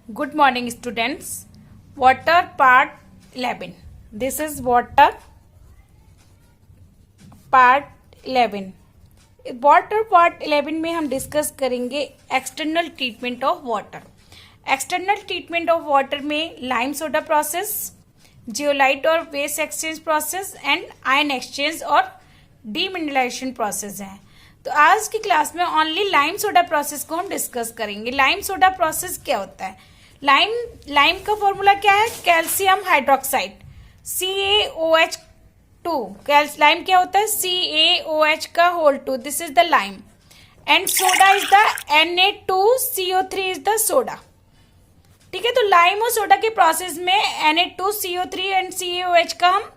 Good morning, students. Water part 11. This is water part 11. Water part 11 में हम discuss करेंगे external treatment of water. External treatment of water में lime soda process, zeolite और base exchange process and ion exchange और demineralisation process है. तो आज की क्लास में ओनली लाइम सोडा प्रोसेस को हम डिस्कस करेंगे. लाइम सोडा प्रोसेस क्या होता है? लाइम का फॉर्मूला क्या है? Calcium hydroxide CaOH2. लाइम क्या होता है? CaOH का whole 2. This is the lime. And soda is the Na2CO3 is the soda. ठीक है, तो लाइम और सोडा के प्रोसेस में Na2CO3 एंड CaOH का हम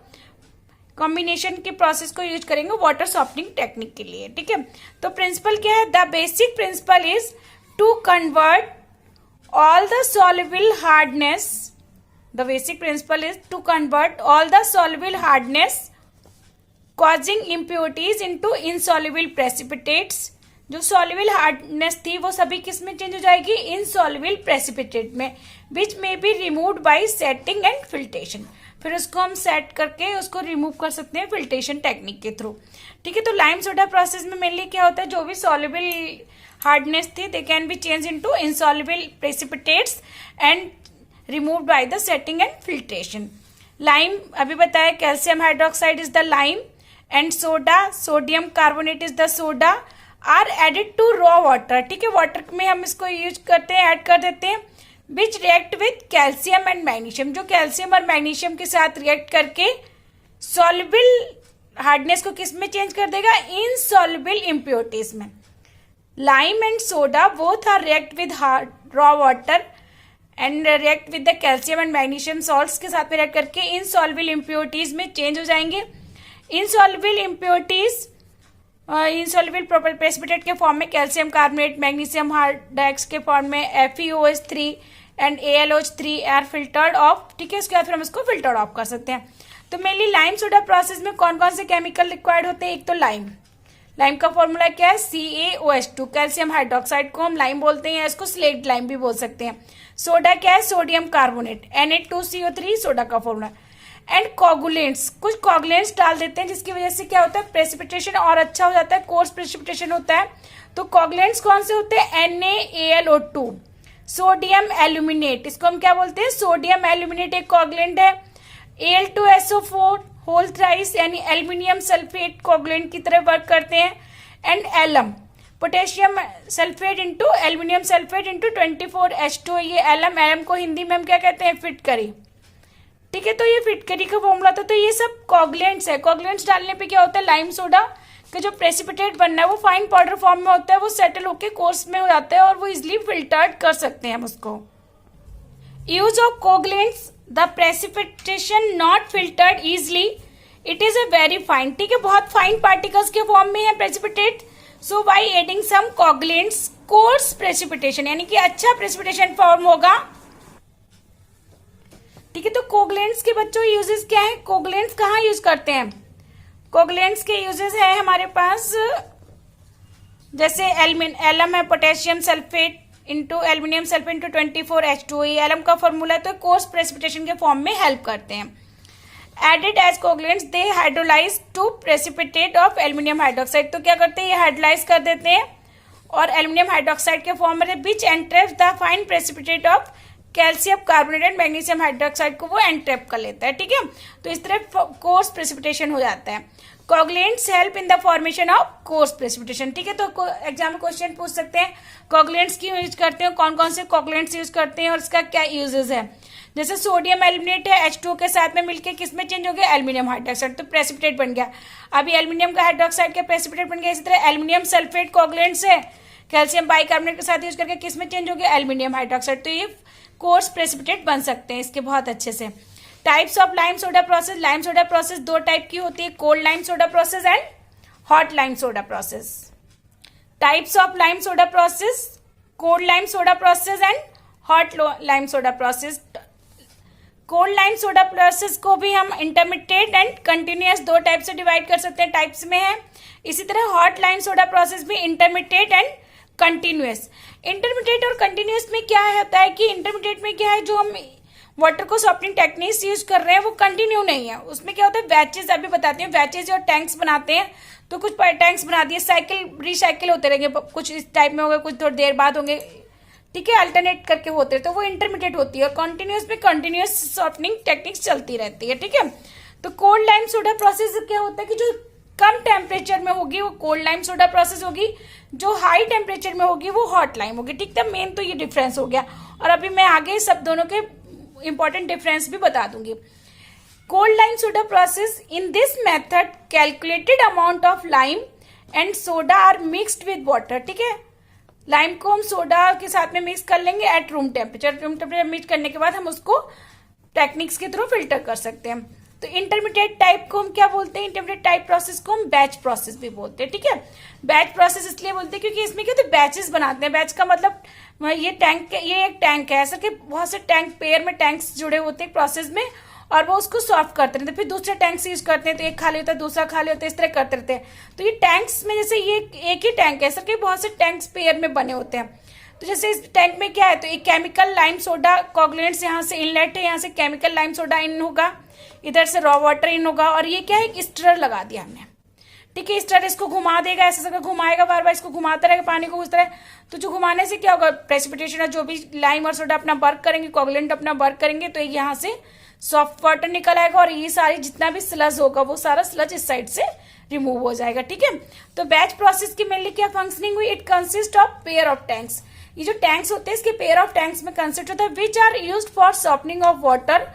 कॉम्बिनेशन के प्रोसेस को यूज करेंगे वाटर सॉफ्टनिंग टेक्निक के लिए. ठीक है, तो प्रिंसिपल क्या है? The basic principle is to convert all the soluble hardness. The basic principle is to convert all the soluble hardness causing impurities into insoluble precipitates. जो soluble hardness थी वो सभी किस में चेंज हो जाएगी? insoluble precipitate में, which may be removed by setting and filtration. फिर उसको हम सेट करके उसको रिमूव कर सकते हैं फिल्ट्रेशन टेक्निक के थ्रू. ठीक है, तो लाइम सोडा प्रोसेस में मेनली क्या होता है? जो भी सॉल्युबल हार्डनेस थी they can be change into insoluble precipitates and removed by the setting and filtration. Lime अभी बताया, calcium hydroxide is the lime and soda, sodium carbonate is the soda, are added to raw water. ठीक है, water में हम इसको use करते हैं, add कर देते हैं. विच react with calcium and magnesium, जो कैल्शियम और मैग्नीशियम के साथ रिएक्ट करके सॉल्युबल हार्डनेस को किस में चेंज कर देगा? इनसॉल्युबल इम्प्योरिटीज में. Lime and soda both are react with raw water and react with the calcium and magnesium salts के साथ में react करके insoluble impurities में change हो जाएंगे. insoluble impurities insoluble precipitate के फॉर्म में कैल्शियम कार्बोनेट, मैग्नीशियम हाइड्रॉक्साइड के फॉर्म में FeOH3 and AlOH3 are filtered of. ठीक है, उसके बाद फिर हम इसको फिल्टर्ड ऑफ कर सकते हैं. तो मेनली लाइम सोडा प्रोसेस में कौन कौन से केमिकल रिक्वायर्ड होते हैं? एक तो लाइम. लाइम का फॉर्मूला क्या है? CaOH2. कैल्शियम हाइड्रोक्साइड को हम लाइम बोलते हैं, इसको स्लेट लाइम भी बोल सकते हैं. सोडा क्या है? Sodium carbonate. Na2CO3 सोडा का फॉर्मूला. एंड कोगुलेंट्स, कुछ कोगुलेंट्स डाल देते हैं जिसकी वजह से क्या होता है? प्रेसिपिटेशन और अच्छा हो जाता है, कोर्स प्रेसिपिटेशन होता है. तो कोगुलेंट्स कौन से होते हैं? NaAlO2. सोडियम एल्यूमिनेट, इसको हम क्या बोलते हैं? सोडियम एल्यूमिनेट एक कोगुलेंट है. Al2SO4 होल थ्राइस यानी एल्यूमिनियम सल्फेट कोगुलेंट की तरह वर्क करते हैं. And alum, potassium sulphate into aluminium sulphate into 24H2. ये एलम को हिंदी में हम क्या कहते हैं? फिटकरी. ठीक है, तो ये फिटकरी का फॉर्मूला था. तो ये सब कोगुलेंट्स है. कोगुलेंट्स डालने पे क्या होता है? लाइम सोडा का जो प्रेसिपिटेट बनना है वो फाइन पाउडर फॉर्म में होता है, वो सेटल होकर कोर्स में हो जाता है और वो इजिली फिल्टर्ड कर सकते हैं हम उसको. Use of coagulants, the precipitation not filtered easily, it is a very fine. ठीक है, बहुत फाइन पार्टिकल्स के फॉर्म में है precipitate. So by adding some coagulants coarse precipitation, यानी कि अच्छा प्रेसिपिटेशन फॉर्म होगा. ठीक है, तो कोगुलेंट्स के बच्चों यूजेस क्या है? कोगुलेंट्स कहाँ यूज करते हैं? कोगुलेंट्स के यूजेस है हमारे पास, जैसे एलम है, potassium sulphate into aluminium sulphate into 24H2. ये एलम का फॉर्मूला है, तो कोर्स प्रेसिपिटेशन के फॉर्म में हेल्प करते हैं. Added as coagulants they hydrolyse to precipitate of aluminium hydroxide. तो क्या करते हैं? ये हाइड्रोलाइज कर देते हैं और एल्यूमिनियम हाइड्रोक्साइड के फॉर्म में which entraps the fine precipitate of calcium carbonate and magnesium hydroxide को वो एंट्रेप कर लेता है. ठीक है, तो इस तरह कोर्स प्रेसिपिटेशन हो जाता है. Coagulants help in the formation of course precipitation. ठीक है, तो एग्जाम में क्वेश्चन पूछ सकते हैं कोगुलेंट्स क्यों यूज करते हैं, कौन कौन से कोगुलेंट्स यूज करते हैं और इसका क्या यूजेस है. जैसे सोडियम एल्यूमिनेट है, H2 के साथ में मिलकर किस में चेंज हो गया? एल्यूमिनियम हाइड्रोक्साइड, तो प्रेसिपिटेट बन गया. अभी एल्यूमिनियम का हाइड्रोक्साइड का प्रेसिपिटेट बन गया. इसी तरह एल्यूमिनियम सल्फेट कोगुलेंट्स है, कैल्शियम बाइकार्बोनेट के साथ यूज करके किस में चेंज हो गया? Aluminium hydroxide. तो ये कोर्स प्रेसिपिटेट बन सकते हैं इसके बहुत अच्छे से. Types of lime soda process. Lime soda process दो टाइप की होती है, cold lime soda process and hot lime soda process. Types of lime soda process, cold lime soda process and hot lime soda process. Cold lime soda process को भी हम intermediate and continuous दो type से divide कर सकते हैं, types में है. इसी तरह हॉट लाइम सोडा प्रोसेस भी इंटरमीडिएट एंड कंटिन्यूअस। इंटरमीडिएट और कंटिन्यूअस में क्या होता है कि इंटरमीडिएट में क्या है, जो हम वाटर को सॉफ्टनिंग टेक्निक्स यूज कर रहे हैं वो कंटिन्यू नहीं है। उसमें क्या होता है, बैचेस, अभी बताते हैं, बैचेस और टैंक्स बनाते हैं। तो कुछ टैंक्स बना दिए, साइकिल रिसाइकिल होते रहेंगे, कुछ इस टाइप में होंगे, कुछ थोड़ी देर बाद होंगे, ठीक है, अल्टरनेट करके होते हैं, तो वो इंटरमीडिएट होती है। और कंटिन्यूअस में कंटिन्यूअस सॉफ्टनिंग टेक्निक्स चलती रहती है, ठीक है। तो कोल्ड लाइम सोडा प्रोसेस क्या होता है कि जो कम टेम्परेचर में होगी वो कोल्ड लाइम सोडा प्रोसेस होगी, जो हाई टेम्परेचर में होगी वो हॉट लाइम होगी, ठीक है। मेन तो ये डिफरेंस हो गया, और अभी मैं आगे सब दोनों के इंपॉर्टेंट डिफरेंस भी बता दूंगी। Cold lime soda process, in this method calculated amount of lime and soda are mixed with water, ठीक है। लाइम को हम सोडा के साथ में मिक्स कर लेंगे at room temperature. Room temperature mix करने के बाद हम उसको टेक्निक्स के थ्रू फिल्टर कर सकते हैं। तो इंटरमीडिएट टाइप को हम क्या बोलते हैं, इंटरमीडिएट टाइप प्रोसेस को हम बैच प्रोसेस भी बोलते हैं, ठीक है। बैच प्रोसेस इसलिए बोलते हैं क्योंकि इसमें क्या होता है, बैचेस बनाते हैं। बैच का मतलब ये टैंक, ये एक टैंक है, ऐसा कि बहुत से टैंक, पेयर में टैंक्स जुड़े होते हैं प्रोसेस में, और वो उसको सॉल्व करते रहते हैं, फिर दूसरे टैंक्स यूज करते हैं, तो एक खाली होता है, दूसरा खाली होता है, इस तरह करते रहते हैं। तो ये टैंक्स में, जैसे ये एक ही टैंक है, ऐसा कि बहुत से टैंक्स पेयर में बने होते हैं। तो जैसे इस टैंक में क्या है, तो एक केमिकल लाइम सोडा कोगुलेंट्स, यहाँ से इनलेट है, यहाँ से केमिकल लाइम सोडा इन होगा, इधर से रॉ वाटर इन होगा, और ये क्या है, एक स्टिरर लगा दिया हमने, ठीक है। स्टिरर इसको घुमा देगा, ऐसे जगह घुमाएगा, बार बार इसको घुमाता रहेगा पानी को उस तरह। तो जो घुमाने से क्या होगा, प्रेसिपिटेशन, जो भी लाइम और सोडा अपना वर्क करेंगे, कोगुलेंट अपना वर्क करेंगे, तो यहाँ से सॉफ्ट वाटर निकल आएगा, और ये सारी जितना भी स्लज होगा वो सारा स्लज इस साइड से रिमूव हो जाएगा, ठीक है। तो बैच प्रोसेस की मेनली क्या फंक्शनिंग हुई, it consist of pair of tanks. ये जो टैंक्स होते हैं इसके पेयर ऑफ टैंक्स में कंसिस्ट होता है, which are used for softening of water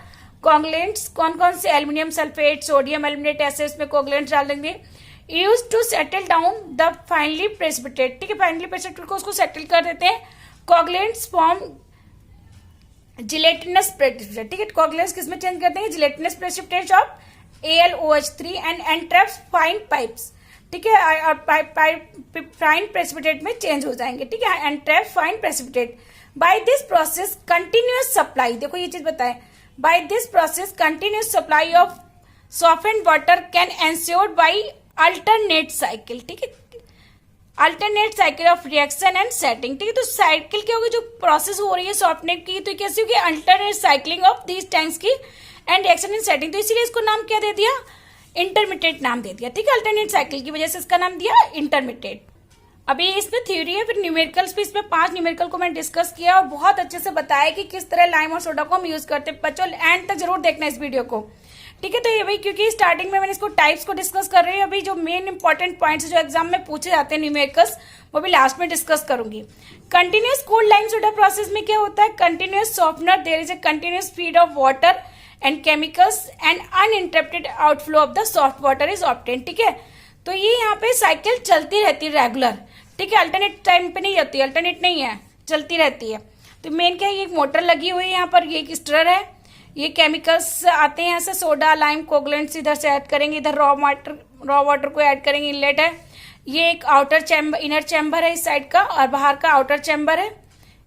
coagulants. कौन कौन से, एल्यूमिनियम सल्फेट, सोडियम एल्यूमिनेट, ऐसे इसमें कोगुलेंट्स डाल देंगे। Use to settle down the finally precipitate, ठीक है, फाइनली प्रेसिपिटेट को उसको सेटल कर देते हैं। कोगुलेंट्स फॉर्म जिलेटिनस प्रेसिपिटेट, ठीक है। कोगुलेंट्स किसमें चेंज करते हैं, gelatinous precipitate of AlOH3 and entraps fine pipes, ठीक है, और फाइन प्रेसिपिटेट में चेंज हो जाएंगे, ठीक है, entrap fine precipitate. By this process continuous supply, देखो ये चीज बताएं, by this process continuous supply of softened water can ensured by alternate cycle, ठीक है, alternate cycle of reaction and setting, ठीक है। तो साइकिल क्या होगी, जो प्रोसेस हो रही है सॉफ्टनेट की, तो कैसी होगी, alternate cycling of these tanks की एंड रिएक्शन एंड सेटिंग। तो इसीलिए इसको नाम क्या दे दिया, इंटरमीडिएट नाम दे दिया, ठीक है। अल्टरनेट साइकिल की वजह से इसका नाम दिया इंटरमीडिएट। अभी इसमें थ्योरी है, फिर न्यूमेरिकल्स भी, इसमें 5 न्यूमेरिकल को मैंने डिस्कस किया और बहुत अच्छे से बताया कि किस तरह लाइम और सोडा को हम यूज करते हैं। बच्चों एंड तक जरूर देखना इस वीडियो को, ठीक है। तो ये भाई, क्योंकि स्टार्टिंग में मैंने इसको टाइप्स को डिस्कस कर रही हूँ, अभी जो मेन इंपॉर्टेंट पॉइंट्स जो एग्जाम में पूछे जाते हैं न्यूमेरिकल्स, वो भी लास्ट में डिस्कस करूंगी। Continuous cold lime soda process में क्या होता है, continuous softener, there is a continuous feed of water and chemicals and uninterrupted outflow of the soft water is obtained, ठीक है। तो ये यहाँ पे साइकिल चलती रहती है रेगुलर, ठीक है, अल्टरनेट टाइम पे नहीं होती, अल्टरनेट नहीं है, चलती रहती है। तो मेन क्या है, ये एक मोटर लगी हुई है यहाँ पर, ये एक स्टिरर है, ये केमिकल्स आते हैं यहाँ से, सोडा लाइम कोगुलेंट्स इधर से ऐड करेंगे, इधर रॉ वाटर को ऐड करेंगे, इनलेट है, ये एक आउटर चैम्बर, इनर चैम्बर है इस साइड का, और बाहर का आउटर चैम्बर है,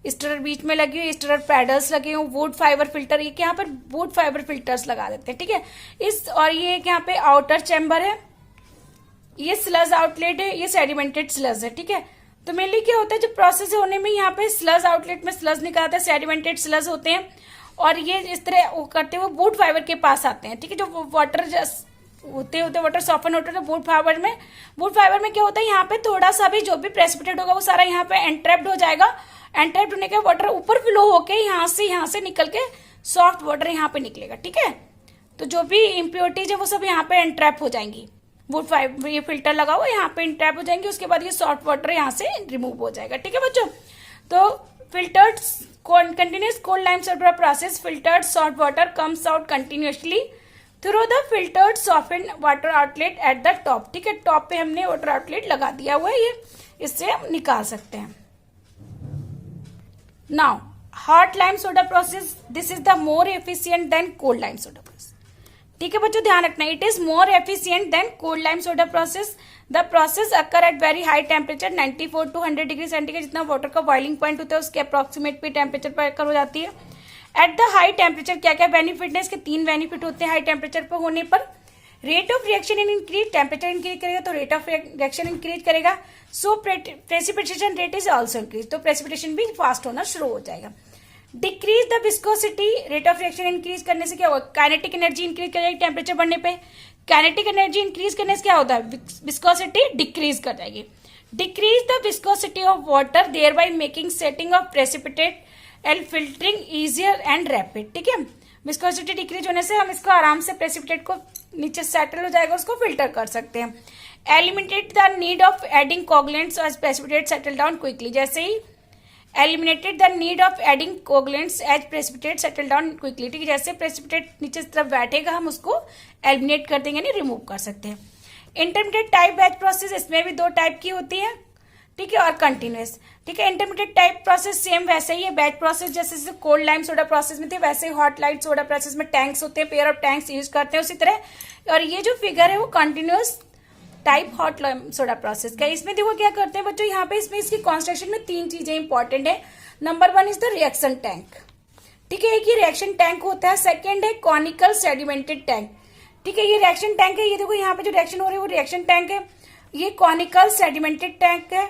स्टिरर बीच में लगी हुई, स्टिरर पैडल्स लगे हुए, वुड फाइबर फिल्टर, ये यहाँ पर वुड फाइबर फिल्टर्स लगा देते हैं, ठीक है। इस, और ये एक यहाँ पे आउटर चैम्बर है, ये स्लज आउटलेट है, ये सेडिमेंटेड स्लज है, ठीक है। तो मेनली क्या होता है, जो प्रोसेस होने में यहाँ पे स्लज आउटलेट में स्लज निकलता है, सेडिमेंटेड स्लज होते हैं, और ये इस तरह करते हुए वुड फाइबर के पास आते हैं, ठीक है। जो वाटर होते वाटर सॉफ्टन होते हैं वुड फाइबर में क्या होता है, यहाँ पे थोड़ा सा भी जो भी प्रेसिपिटेट होगा वो सारा यहाँ पे एंट्रैप्ड हो जाएगा। एंट्रैप्ड होने के वाटर ऊपर फ्लो होके यहाँ से निकल के सॉफ्ट वाटर यहाँ पे निकलेगा, ठीक है। तो जो भी इम्प्योरिटीज है वो सब यहाँ पे एंट्रैप हो जाएंगी, वुड फाइबर ये फिल्टर लगा हुआ यहाँ पे एंट्रैप हो जाएंगे, उसके बाद ये सॉफ्ट वाटर यहाँ से रिमूव हो जाएगा, ठीक है बच्चों। तो filtered continuous cold lime soda process, filtered salt water comes out continuously through the filtered softened water outlet at the top, ठीक है। टॉप पे हमने वाटर आउटलेट लगा दिया हुआ है, ये इससे हम निकाल सकते हैं। Now hot lime soda process, this is the more efficient then cold lime soda process, ठीक है बच्चों, ध्यान रखना, it is more efficient then cold lime soda process. The process occur at very high temperature 94 to 100 degree centigrade, जितना water का boiling point होता है उसके अप्रोक्सीमेट पे टेम्परेचर पर अकर हो जाती है। एट द हाई टेम्परेचर क्या क्या बेनिफिट है, इसके 3 बेनिफिट होते हैं हाई टेम्परेचर पर होने पर। Rate of reaction in increase, temperature increase करेगा तो रेट ऑफ रिएक्शन इंक्रीज करेगा, so precipitation rate is also increase, तो प्रेसिपिटेशन भी फास्ट होना शुरू हो जाएगा। Decrease the viscosity, rate of reaction increase करने से क्या होगा, काइनेटिक एनर्जी इंक्रीज करेगी टेम्परेचर बढ़ने पे, काइनेटिक एनर्जी इंक्रीज करने से क्या होता है, विस्कोसिटी डिक्रीज कर जाएगी। Decrease the viscosity of water thereby making setting of precipitate and filtering easier and rapid, ठीक है। विस्कोसिटी डिक्रीज होने से हम इसको आराम से प्रेसिपिटेट को नीचे सेटल हो जाएगा, उसको फिल्टर कर सकते हैं। Eliminate the need of adding coagulants as precipitate settle down quickly, जैसे ही eliminated the need of adding coagulants as precipitate settle down quickly, ठीक है। जैसे प्रेसिपिटेट नीचे की तरफ बैठेगा हम उसको एलिमिनेट कर देंगे, यानी रिमूव कर सकते हैं। इंटरमीडिएट टाइप बैच प्रोसेस, इसमें भी दो टाइप की होती है, ठीक है, और कंटिन्यूस, ठीक है। इंटरमीडिएट टाइप प्रोसेस सेम वैसे ही है, बैच प्रोसेस जैसे कोल्ड लाइम सोडा प्रोसेस में थे वैसे ही हॉट लाइम सोडा प्रोसेस में टैंक्स होते हैं, पेयर ऑफ टैंक्स यूज करते हैं उसी तरह। और ये जो फिगर है वो continuous type hot lime soda process का। इसमें देखो क्या करते हैं बच्चों, यहाँ पे इसमें इसकी कॉन्स्ट्रक्शन में तीन चीजें इंपॉर्टेंट है। Number 1 is the reaction tank, ठीक है, एक ये रिएक्शन टैंक होता है। सेकेंड है कॉनिकल सेडिमेंटेड टैंक, ठीक है, ये रिएक्शन टैंक है। ये देखो यहाँ पे जो रिएक्शन हो रही है वो रिएक्शन टैंक है, ये कॉनिकल सेडिमेंटेड टैंक है।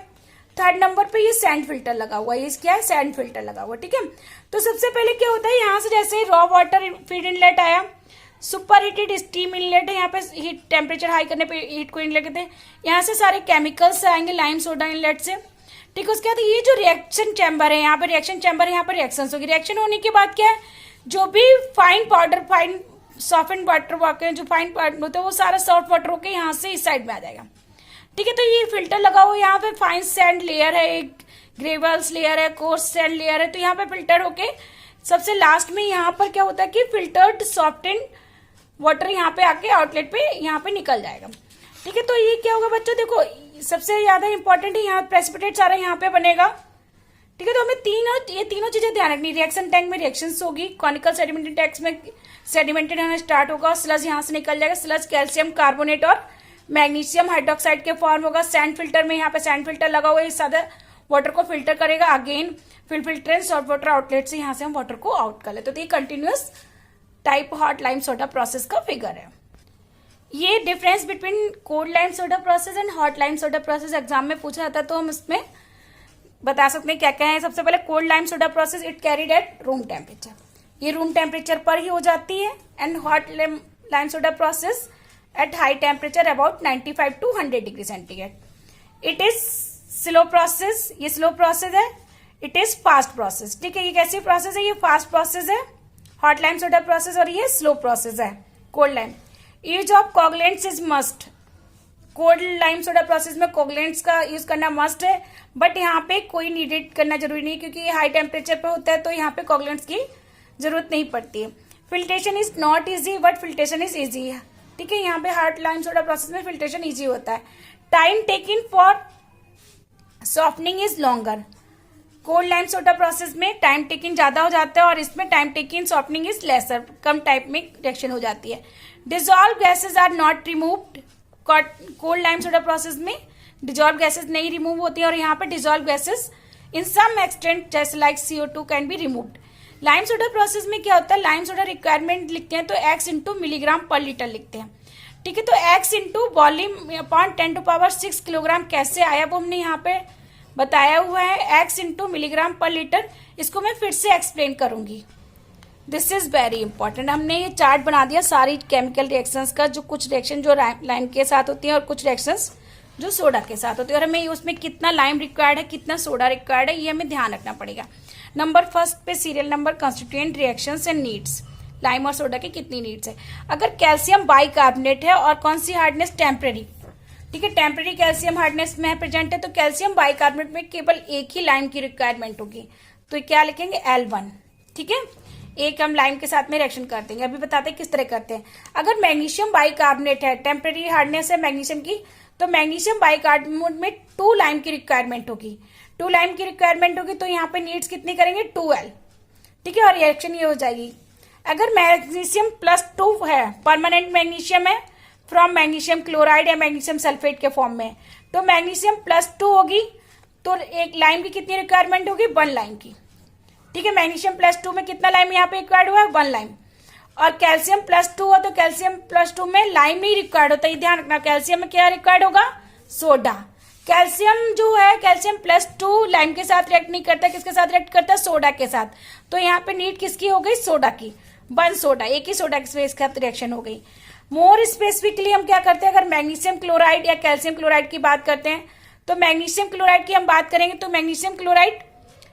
थर्ड नंबर पे ये सैंड फिल्टर लगा हुआ है, ये क्या है, सैंड फिल्टर लगा हुआ है, ठीक है। तो सबसे पहले क्या होता है, यहाँ से जैसे रॉ वाटर फीड इनलेट आया, सुपर हीटेड स्टीम इनलेट है, यहाँ पे हीट टेम्परेचर हाई करने पे हीट को इनलेट कहते हैं। यहाँ से सारे केमिकल्स आएंगे लाइम सोडा इनलेट से, ठीक है। उसके बाद ये जो रिएक्शन चैम्बर है, यहाँ पे रिएक्शन चैम्बर है, यहाँ पर रिएक्शन होगी। रिएक्शन होने के बाद क्या है, जो भी fine powder, fine soft water water, जो फाइन पाउडर होता है वो सारा सॉफ्ट वाटर होकर यहाँ से इस साइड में आ जाएगा, ठीक है। तो ये फिल्टर लगा हुआ है, यहाँ पे फाइन सैंड लेयर है, एक ग्रेवल्स लेयर है, कोर्स सैंड लेयर है, तो यहाँ पे फिल्टर होके सबसे लास्ट में यहाँ पर क्या होता है कि फिल्टर्ड सॉफ्टेंड वाटर यहाँ पे आके आउटलेट पे यहाँ पे निकल जाएगा, ठीक है। तो ये क्या होगा बच्चों, देखो सबसे ज्यादा इंपॉर्टेंट है यहाँ प्रेसिपिटेट सारा यहाँ पे बनेगा, ठीक है। तो हमें ये तीनों चीजें ध्यान रखनी। रिएक्शन टैंक में रिएक्शंस होगी, कॉनिकल सेडिमेंटेड टैंक में सेडिमेंटेड होना स्टार्ट होगा, स्लज यहाँ से निकल जाएगा, स्लज कैल्शियम कार्बोनेट और मैग्नीशियम हाइड्रोक्साइड के फॉर्म होगा। सैंड फिल्टर में यहाँ पे सैंड फिल्टर लगा हुआ है, सादा वाटर को फिल्टर करेगा, again filter and soft water outlet से यहाँ से हम वाटर को आउट कर लेते। तो ये continuous type hot lime soda process का फिगर है। ये difference between cold lime soda process and hot lime soda process exam में पूछा जाता है, तो हम इसमें बता सकते हैं क्या क्या है। सबसे पहले cold lime soda process it carried at room temperature, ये रूम टेम्परेचर पर ही हो जाती है। And hot lime soda process at high temperature about 95 to 100 degree centigrade. It is slow process, ये स्लो प्रोसेस है। इट इज फास्ट प्रोसेस, ठीक है। ये कैसी प्रोसेस है, ये फास्ट प्रोसेस है हॉट लाइम सोडा प्रोसेस, और ये स्लो प्रोसेस है cold lime. Use of coagulants is must, cold lime soda process में कोगुलेंट्स का यूज करना मस्ट है, बट यहाँ पे कोई नीडेड करना जरूरी नहीं, क्योंकि ये हाई टेम्परेचर पे होता है, तो यहाँ पे कोगुलेंट्स की जरूरत नहीं पड़ती है। Filtration is not easy but filtration is easy है, ठीक है। यहाँ पे हॉट लाइम सोडा प्रोसेस में फिल्ट्रेशन इजी होता है। Time taking for softening is longer, cold lime soda process में टाइम टेकिंग ज्यादा हो जाता है और इसमें time taking softening is lesser, कम टाइप में रिएक्शन हो जाती है। Dissolve gases are not removed, cold lime soda process में डिजॉल्व गैसेज नहीं रिमूव होती है, और यहाँ पे dissolve gases in some extent जैसे like CO2 can be removed. Lime soda process में क्या होता है, लाइम सोडा रिक्वायरमेंट लिखते हैं तो x into milligram per litre लिखते हैं, ठीक है। तो x into volume upon 10⁻⁶ kilogram कैसे आया वो हमने यहाँ पे बताया हुआ है, x into milligram per litre. इसको मैं फिर से एक्सप्लेन करूंगी, दिस इज वेरी इंपॉर्टेंट। हमने ये चार्ट बना दिया सारी केमिकल रिएक्शंस का, जो कुछ रिएक्शन जो लाइम के साथ होती है और कुछ रिएक्शंस जो सोडा के साथ होती है, और हमें उसमें कितना लाइम रिक्वायर्ड है, कितना सोडा रिक्वायर्ड है, ये हमें ध्यान रखना पड़ेगा। नंबर फर्स्ट पे serial number constituent reactions and needs, lime और सोडा की कितनी नीड्स है। अगर कैल्शियम बाइकार्बोनेट है और कौन सी हार्डनेस टेम्परेरी, ठीक है, टेम्परेरी कैल्शियम हार्डनेस में प्रेजेंट है, तो कैल्शियम बाइकार्बोनेट में केवल एक ही लाइम की रिक्वायरमेंट होगी, तो क्या लिखेंगे L1, ठीक है। एक हम लाइम के साथ में रिएक्शन कर देंगे। अभी बताते हैं किस तरह करते हैं। अगर मैग्नीशियम बाइकार्बोनेट है, टेम्परेरी हार्डनेस है मैग्नीशियम की, तो मैग्नीशियम बाइकार्बोनेट में 2 लाइम की रिक्वायरमेंट होगी, 2 लाइम की रिक्वायरमेंट होगी, तो यहाँ पे नीड्स कितनी करेंगे 2L, ठीक है, और रिएक्शन ये हो जाएगी। अगर मैग्नीशियम +2 है, परमानेंट मैग्नीशियम है फ्रॉम मैग्नीशियम क्लोराइड या मैग्नीशियम सल्फेट के फॉर्म में, तो मैग्नीशियम +2 होगी, तो एक लाइम की कितनी रिक्वायरमेंट होगी 1 लाइम की, ठीक है। मैग्नीशियम +2 में कितना लाइम यहाँ पे रिक्वायर्ड हुआ है 1 लाइम। और कैल्शियम +2 हो तो कैल्शियम +2 में लाइम ही रिक्वायर्ड होता है, ध्यान रखना। कैल्शियम में क्या रिक्वायर्ड होगा? सोडा। कैल्शियम जो है कैल्शियम +2 लाइम के साथ रिएक्ट नहीं करता, किसके साथ रिएक्ट करता है? सोडा के साथ। तो यहाँ पे नीड किसकी हो गई? सोडा की। 1 सोडा, एक ही सोडा के साथ रिएक्शन हो गई। मोर स्पेसिफिकली हम क्या करते हैं, अगर मैग्नीशियम क्लोराइड या कैल्शियम क्लोराइड की बात करते हैं तो मैग्नीशियम क्लोराइड की हम बात करेंगे तो मैग्नीशियम क्लोराइड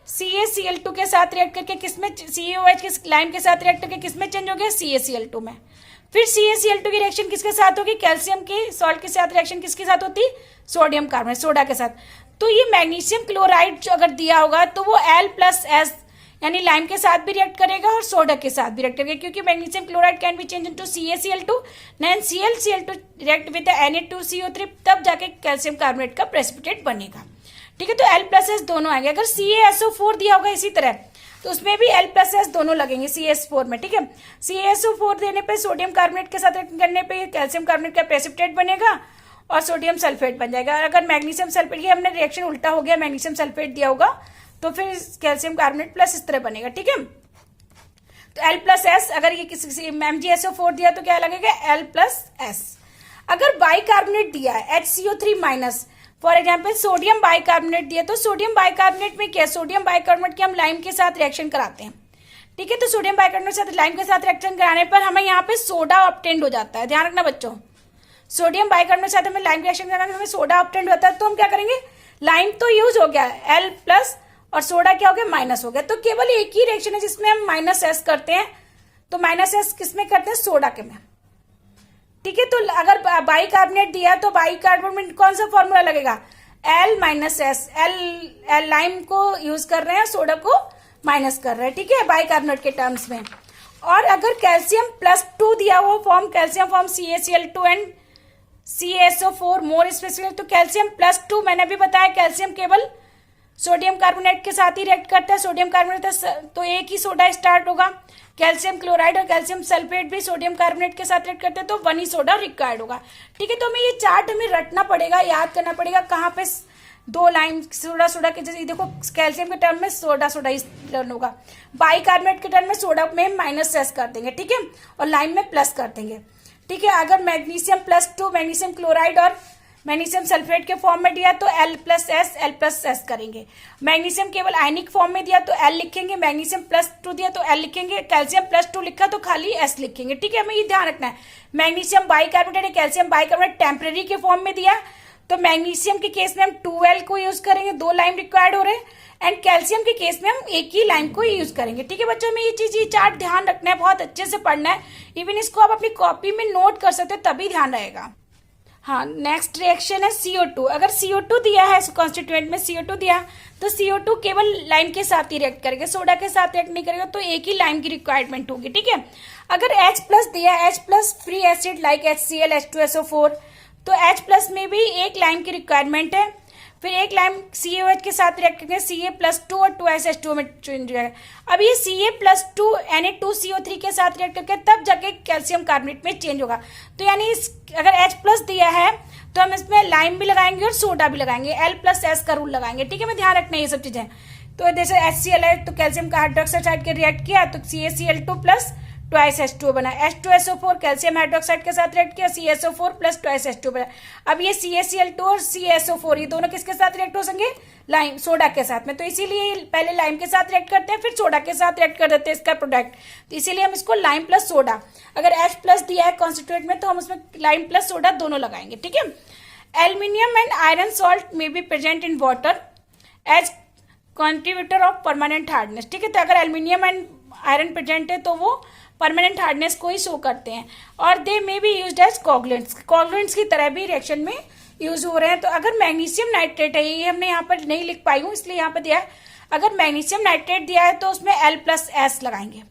CaCl2 के साथ रिएक्ट करके किसमें, CaOH के लाइम के साथ रिएक्ट करके किसमें चेंज हो गया? CaCl2 में। फिर CaCl2 की रिएक्शन किसके साथ होगी? कैल्शियम की सॉल्ट के साथ रिएक्शन किसके साथ होती? सोडियम कार्बोनेट, सोडा के साथ। तो ये मैग्नीशियम क्लोराइड जो अगर दिया होगा तो वो L+S यानी लाइम के साथ भी रिएक्ट करेगा और सोडा के साथ भी रिएक्ट करेगा, क्योंकि magnesium chloride can be change into CaCl2 then ClCl2 react with Na2CO3, तब जाके कैल्शियम कार्बोनेट का प्रेसिपिटेट बनेगा। ठीक है, तो L+S दोनों आएंगे। अगर CaSO4 दिया होगा इसी तरह तो उसमें भी L+S दोनों लगेंगे CaS4 में। ठीक है, CaSO4 देने पे सोडियम कार्बोनेट के साथ रिएक्ट करने पे कैल्शियम कार्बोनेट का प्रेसिपिटेट बनेगा और सोडियम सल्फेट बन जाएगा। और अगर मैग्नीशियम सल्फेट, ये हमने रिएक्शन उल्टा हो गया, मैग्नीशियम सल्फेट दिया होगा तो फिर कैल्शियम कार्बोनेट प्लस इस तरह बनेगा। ठीक है, तो L+S, अगर ये किसी MgSO4 दिया तो क्या लगेगा? L+S। अगर बाइकार्बोनेट दिया है HCO3-, for example sodium bicarbonate दिया, तो सोडियम बाइकार्बोनेट में क्या? सोडियम बाइकार्बोनेट की हम लाइम के साथ रिएक्शन कराते हैं। ठीक है, तो सोडियम बाइकार्बोनेट के साथ लाइम के साथ रिएक्शन कराने पर हमें यहाँ पे सोडा ऑब्टेन्ड हो जाता है। ध्यान रखना बच्चों, सोडियम बाइकार्बोनेट के साथ हमें लाइम रिएक्शन कराने में हमें सोडा ऑब्टेन्ड होता है। तो हम क्या करेंगे? लाइम तो यूज हो गया L+ और सोडा क्या हो गया? माइनस हो गया। तो केवल एक ही रिएक्शन है जिसमें हम -S करते हैं, तो -S किसमें करते हैं? सोडा के में। ठीक है, तो अगर बाइकार्बोनेट दिया तो बाइकार्बोनेट में कौन सा फॉर्मूला लगेगा? L-S। L लाइम को यूज कर रहे हैं, सोडा को माइनस कर रहे हैं। ठीक है, बाइकार्बोनेट के टर्म्स में। और अगर कैल्शियम +2 दिया हुआ form, calcium form CaCl2 and CaSO4 more specific, तो कैल्शियम +2 मैंने अभी बताया कैल्शियम केवल सोडियम कार्बोनेट के साथ ही रिएक्ट करता है। सोडियम कार्बोनेट तो एक ही सोडा स्टार्ट होगा। कैल्शियम क्लोराइड और कैल्शियम सल्फेट भी सोडियम कार्बोनेट के साथ रिएक्ट करते हैं, तो 1 ही सोडा रिक्वायर्ड होगा। ठीक है, तो हमें ये चार्ट हमें रटना पड़ेगा, याद करना पड़ेगा कहाँ पे 2 लाइन सोडा सोडा के, जैसे देखो कैल्शियम के टर्म में सोडा सोडा ही टर्न होगा, बाइकार्बोनेट के टर्म में सोडा में -S कर देंगे। ठीक है, और लाइम में प्लस कर देंगे। ठीक है, अगर मैग्नीशियम +2 मैग्नीशियम क्लोराइड और मैग्नीशियम सल्फेट के फॉर्म में दिया तो L+S करेंगे। मैग्नीशियम केवल आयनिक फॉर्म में दिया तो L लिखेंगे, मैग्नीशियम +2 दिया तो L लिखेंगे, कैल्शियम +2 लिखा तो खाली S लिखेंगे। ठीक है, हमें ये ध्यान रखना है। मैग्नीशियम बाइकार्बोनेट या कैल्शियम बाइकार्बोनेट टेम्परेरी के फॉर्म में दिया तो मैग्नीशियम के केस में हम 2L को यूज करेंगे, 2 लाइम रिक्वायर्ड हो रहे हैं, एंड कैल्शियम के केस में हम एक ही लाइम को यूज करेंगे। ठीक है बच्चों, हमें ये चीज, ये चार्ट ध्यान रखना है, बहुत अच्छे से पढ़ना है। इवन इसको आप अपनी कॉपी में नोट कर सकते हो, तभी ध्यान रहेगा। हाँ, नेक्स्ट रिएक्शन है CO2। अगर CO2 दिया है कॉन्स्टिट्यूएंट में, CO2 दिया तो CO2 केवल लाइम के साथ ही रिएक्ट करेगा, सोडा के साथ रिएक्ट नहीं करेगा, तो एक ही लाइम की रिक्वायरमेंट होगी। ठीक है, अगर H+ दिया, H+ free acid like HCl H2SO4, तो H+ में भी एक लाइम की रिक्वायरमेंट है। फिर एक लाइम CaOH के साथ रिएक्ट करेंगे, Ca+2 और 2SH2 में चेंज हो जाएगा। अब ये Ca+2 Na2CO3 के साथ रिएक्ट करके तब जाके कैल्शियम कार्बोनेट में चेंज होगा। तो यानी अगर H+ दिया है तो हम इसमें लाइम भी लगाएंगे और सोडा भी लगाएंगे, L+S का रूल लगाएंगे। ठीक है, मैं ध्यान रखना ये सब चीजें। तो जैसे HCl है तो कैल्शियम का हाइड्रोक्साइड के रिएक्ट किया तो CaCl2 + 2H2 बना, H2SO4 कैल्शियम हाइड्रोक्साइड के साथ रिएक्ट किया, CaSO4 + 2H2 बना। अब ये CaCl2 और CaSO4 ये दोनों किसके साथ रिएक्ट हो सकेंगे? लाइम, सोडा के साथ में। तो इसीलिए पहले लाइम के साथ रिएक्ट करते हैं, फिर सोडा के साथ रिएक्ट कर देते हैं इसका प्रोडक्ट। तो इसीलिए हम इसको लाइम + सोडा, अगर H+ दिया है कॉन्स्टिट्यूएंट में तो हम उसमें लाइम + सोडा दोनों लगाएंगे। ठीक है, एल्यूमिनियम एंड आयरन सॉल्ट में be present in water as contributor of permanent hardness. ठीक है, तो अगर एल्यूमिनियम एंड आयरन प्रेजेंट है तो वो परमानेंट हार्डनेस को ही शो करते हैं, और they may be used as coagulants की तरह भी रिएक्शन में यूज हो रहे हैं। तो अगर मैग्नीशियम नाइट्रेट है, ये हमने यहाँ पर नहीं लिख पाई हूँ इसलिए यहाँ पर दिया है, अगर मैग्नीशियम नाइट्रेट दिया है तो उसमें L+S लगाएंगे,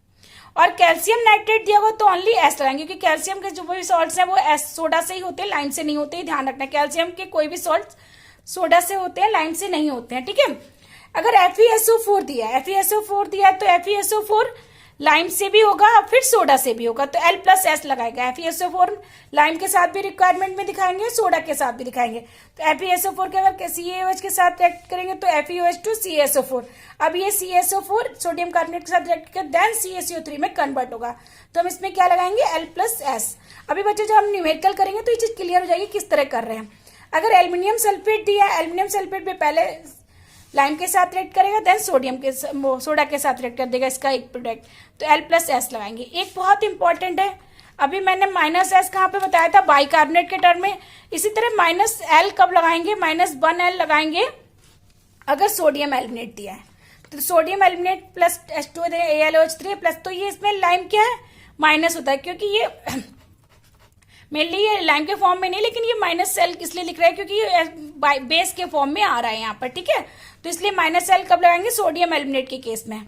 और कैल्शियम नाइट्रेट दिया होगा तो ओनली S लगाएंगे, क्योंकि कैल्शियम के जो भी सॉल्ट्स हैं वो S सोडा से ही होते हैं, लाइम से नहीं होते, ध्यान रखना। कैल्शियम के कोई भी सॉल्ट सोडा से होते हैं, लाइम से नहीं होते हैं। ठीक है, अगर FeSO4 दिया है तो FeSO4 लाइम से भी होगा फिर सोडा से भी होगा, तो L+S लगाएगा। FeSO4 लाइम के साथ भी रिक्वायरमेंट में दिखाएंगे, सोडा के साथ भी दिखाएंगे। तो FeSO4 के अगर CaOH के साथ रिएक्ट करेंगे तो FeOH2 CaSO4। अब ये CaSO4 सोडियम कार्बोनेट के साथ रिएक्ट करके देन CaCO3 में कन्वर्ट होगा, तो हम इसमें क्या लगाएंगे L+S। अभी बच्चे जब हम न्यूमेरिकल करेंगे तो ये चीज क्लियर हो जाएगी किस तरह कर रहे हैं। अगर एल्यूमिनियम सल्फेट दिया है, एल्यूमिनियम सल्फेट में पहले लाइम के साथ रिएक्ट करेगा, देन सोडा के साथ रिएक्ट कर देगा इसका एक प्रोडक्ट, तो L+S लगाएंगे। एक बहुत इंपॉर्टेंट है, अभी मैंने -S कहाँ पे बताया था, बाइकार्बोनेट के टर्म में। इसी तरह -L कब लगाएंगे, -1L लगाएंगे अगर सोडियम एल्यूमिनेट दिया है, तो sodium aluminate plus H2 AlOH3 plus, तो ये इसमें लाइम क्या है, माइनस होता है, क्योंकि ये मेनली ये लाइम के फॉर्म में नहीं, लेकिन ये -L इसलिए लिख रहा है क्योंकि ये बेस के फॉर्म में आ रहा है यहाँ पर, ठीक है। तो इसलिए -L कब लगाएंगे, सोडियम एल्यूमिनेट के केस में।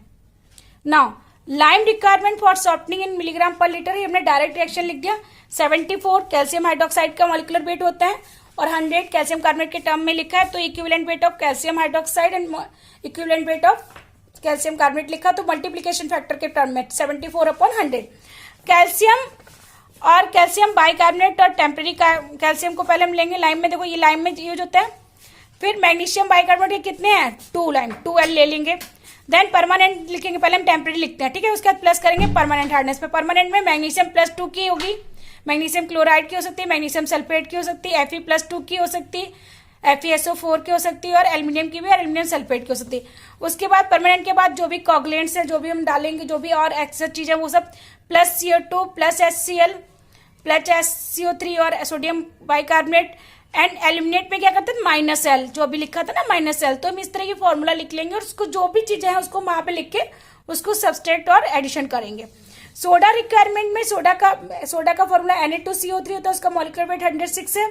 Now lime requirement for softening in milligram per litre, हमने डायरेक्ट रिएक्शन लिख दिया। 74 कैल्शियम हाइड्रोक्साइड का मॉलिक्यूलर वेट होता है और 100 कैल्शियम कार्बोनेट के टर्म में लिखा है, तो equivalent weight of calcium hydroxide and equivalent weight of calcium carbonate लिखा, तो मल्टीप्लीकेशन फैक्टर के टर्म में 74/100। कैल्शियम और कैल्शियम बाइकार्बोनेट और टेम्परेरी कैल्शियम को पहले हम लेंगे लाइम में, देखो ये लाइम में यूज होता है। फिर मैग्नीशियम बाइकार्बोनेट कितने हैं, 2 लाइम 2L ले लेंगे। देन परमानेंट लिखेंगे, पहले हम टेम्परेरी लिखते हैं, ठीक है। उसके बाद प्लस करेंगे परमानेंट हार्डनेस पे। परमानेंट में मैग्नीशियम +2 की होगी, मैग्नीशियम क्लोराइड की हो सकती है, मैग्नीशियम सल्फेट की हो सकती है, Fe+2 की हो सकती है, FeSO4 की हो सकती है, और एल्यूमिनियम की भी, और एल्यूमिनियम सल्फेट की हो सकती है। उसके बाद परमानेंट के बाद जो भी कॉगुलेंट्स है, जो भी हम डालेंगे, जो भी और एक्स्ट्रा चीज है, वो सब +CO2 +HCl +SCO3 और सोडियम बाइकार्बोनेट। एंड एल्यूमिनेट में क्या करते हैं, -L, जो अभी लिखा था ना -L, तो हम इस तरह की फॉर्मूला लिख लेंगे और उसको जो भी चीजें हैं उसको वहां पे लिख के उसको सबस्ट्रेक्ट और एडिशन करेंगे। सोडा रिक्वायरमेंट में सोडा का फॉर्मूला Na2CO3 होता है, उसका मॉलिक्यूलर वेट 106 है